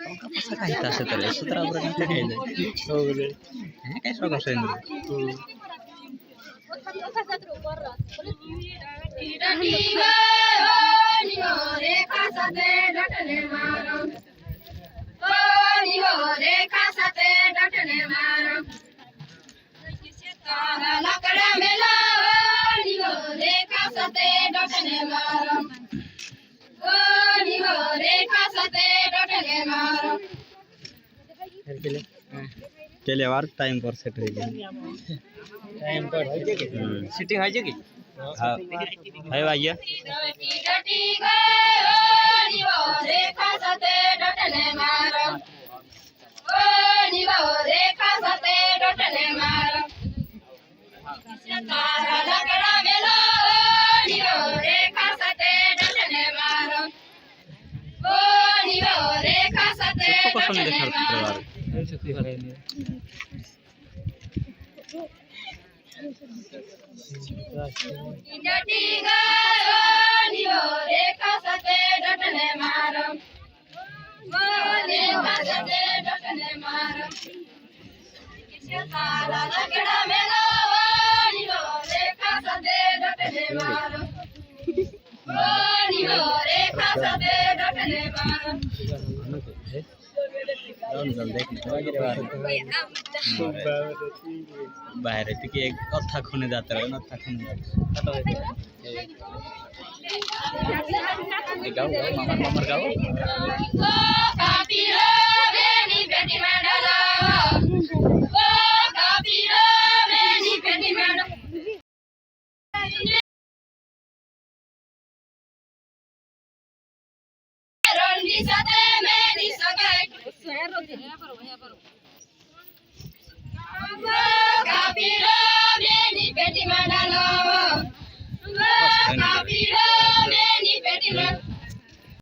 Apa sakit tas terus sutra berkan kayak itu. Oh boleh. Kayak sok sen. केले war time पर set हो गया time पर sitting है की हां है भैया कौन देखा परिवार बाहर থেকে কথা শুনে যাতে হবে না কথা শুনে যাবে গাও গাও মামার গাও